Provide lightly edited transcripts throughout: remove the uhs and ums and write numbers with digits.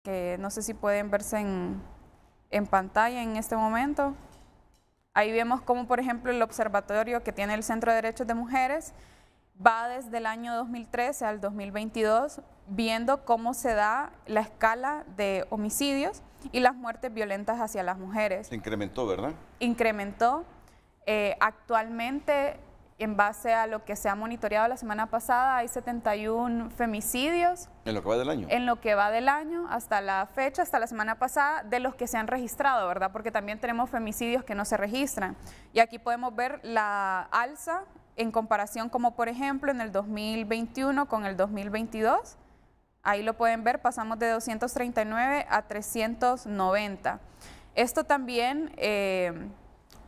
que no sé si pueden verse en pantalla en este momento. Ahí vemos cómo, por ejemplo, el observatorio que tiene el Centro de Derechos de Mujeres va desde el año 2013 al 2022 viendo cómo se da la escala de homicidios y las muertes violentas hacia las mujeres. Se incrementó, ¿verdad? Incrementó. Actualmente, en base a lo que se ha monitoreado la semana pasada, hay 71 femicidios. ¿En lo que va del año? En lo que va del año, hasta la fecha, hasta la semana pasada, de los que se han registrado, ¿verdad? Porque también tenemos femicidios que no se registran. Y aquí podemos ver la alza en comparación, como por ejemplo en el 2021 con el 2022. Ahí lo pueden ver, pasamos de 239 a 390. Esto también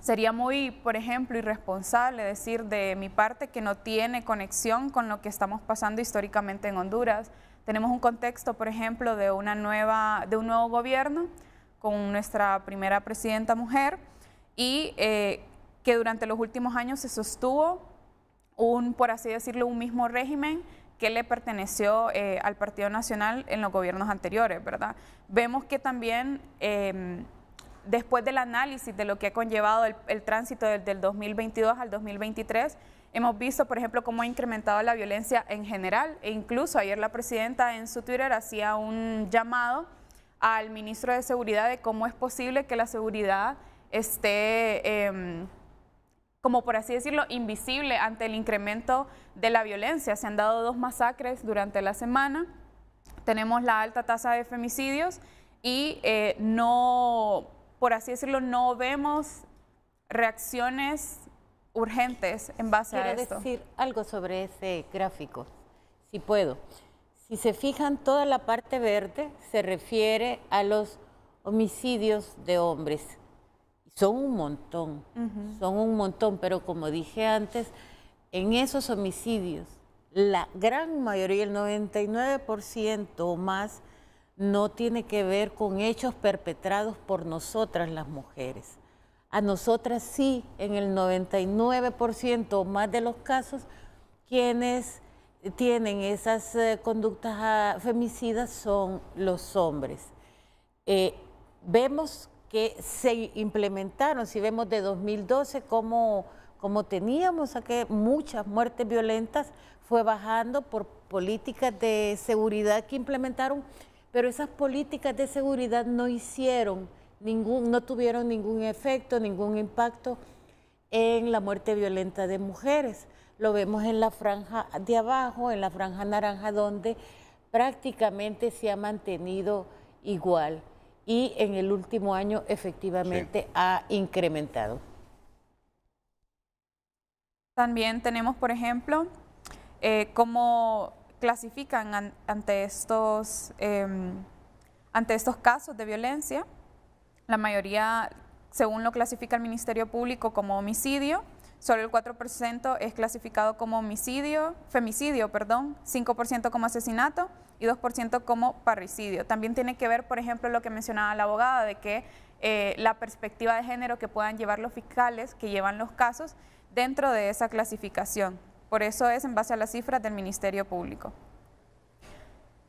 sería muy, por ejemplo, irresponsable decir de mi parte que no tiene conexión con lo que estamos pasando históricamente en Honduras. Tenemos un contexto, por ejemplo, de un nuevo gobierno con nuestra primera presidenta mujer y que durante los últimos años se sostuvo por así decirlo, un mismo régimen que le perteneció al Partido Nacional en los gobiernos anteriores, ¿verdad? Vemos que también después del análisis de lo que ha conllevado el tránsito del 2022 al 2023, hemos visto, por ejemplo, cómo ha incrementado la violencia en general e incluso ayer la presidenta en su Twitter hacía un llamado al ministro de Seguridad de cómo es posible que la seguridad esté como por así decirlo, invisible ante el incremento de la violencia. Se han dado 2 masacres durante la semana, tenemos la alta tasa de femicidios y no, por así decirlo, no vemos reacciones urgentes en base a esto. Quiero decir algo sobre ese gráfico, si puedo. Si se fijan, toda la parte verde se refiere a los homicidios de hombres. Son un montón, pero como dije antes, en esos homicidios, la gran mayoría, el 99% o más, no tiene que ver con hechos perpetrados por nosotras las mujeres. A nosotras sí, en el 99% o más de los casos, quienes tienen esas conductas femicidas son los hombres. Vemos que se implementaron, si vemos de 2012 como teníamos muchas muertes violentas, fue bajando por políticas de seguridad que implementaron, pero esas políticas de seguridad no tuvieron ningún efecto, ningún impacto en la muerte violenta de mujeres. Lo vemos en la franja de abajo, en la franja naranja, donde prácticamente se ha mantenido igual. Y en el último año efectivamente ha incrementado. También tenemos, por ejemplo, cómo clasifican ante estos casos de violencia. La mayoría, según lo clasifica el Ministerio Público, como homicidio. Solo el 4% es clasificado como femicidio, 5% como asesinato y 2% como parricidio. También tiene que ver, por ejemplo, lo que mencionaba la abogada, de que la perspectiva de género que puedan llevar los fiscales que llevan los casos dentro de esa clasificación. Por eso es en base a las cifras del Ministerio Público.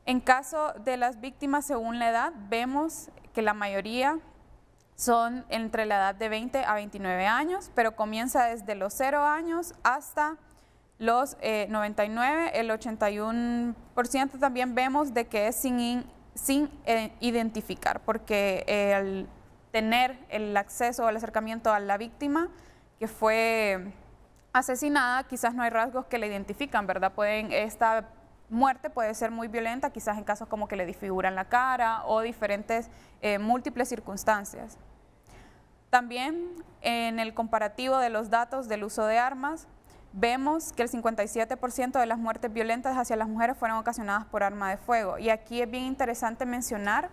En caso de las víctimas según la edad, vemos que la mayoría son entre la edad de 20 a 29 años, pero comienza desde los 0 años hasta los 99, el 81% también vemos de que es sin identificar, porque el tener el acceso o el acercamiento a la víctima que fue asesinada, quizás no hay rasgos que la identifican, ¿verdad? Esta muerte puede ser muy violenta, quizás en casos como que le disfiguran la cara o diferentes múltiples circunstancias. También en el comparativo de los datos del uso de armas, vemos que el 57% de las muertes violentas hacia las mujeres fueron ocasionadas por arma de fuego. Y aquí es bien interesante mencionar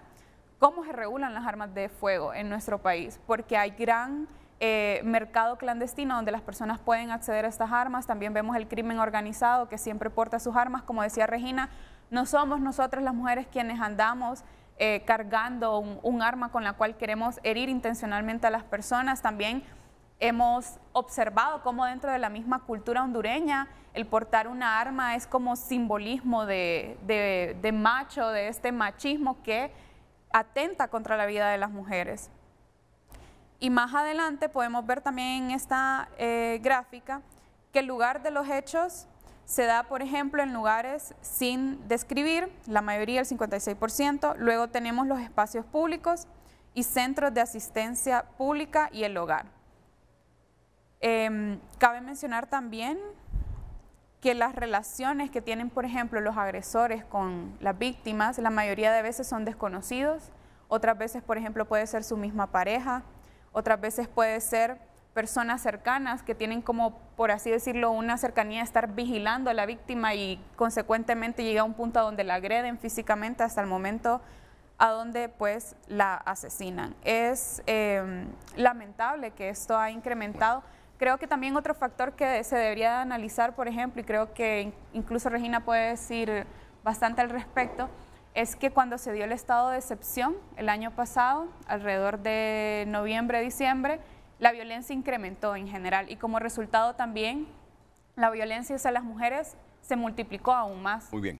cómo se regulan las armas de fuego en nuestro país, porque hay gran mercado clandestino donde las personas pueden acceder a estas armas. También vemos el crimen organizado que siempre porta sus armas. Como decía Regina, no somos nosotras las mujeres quienes andamos cargando un arma con la cual queremos herir intencionalmente a las personas. También hemos observado cómo dentro de la misma cultura hondureña el portar una arma es como simbolismo de macho, de este machismo que atenta contra la vida de las mujeres. Y más adelante podemos ver también en esta gráfica que el lugar de los hechos se da, por ejemplo, en lugares sin describir, la mayoría, el 56%. Luego tenemos los espacios públicos y centros de asistencia pública y el hogar. Cabe mencionar también que las relaciones que tienen, por ejemplo, los agresores con las víctimas, la mayoría de veces son desconocidos, otras veces, por ejemplo, puede ser su misma pareja, otras veces puede ser personas cercanas que tienen como, por así decirlo, una cercanía de estar vigilando a la víctima y consecuentemente llega a un punto a donde la agreden físicamente hasta el momento a donde pues la asesinan. Es lamentable que esto ha incrementado. Creo que también otro factor que se debería analizar, por ejemplo, y creo que incluso Regina puede decir bastante al respecto, es que cuando se dio el estado de excepción el año pasado, alrededor de noviembre, diciembre, la violencia incrementó en general y como resultado también la violencia hacia las mujeres se multiplicó aún más. Muy bien.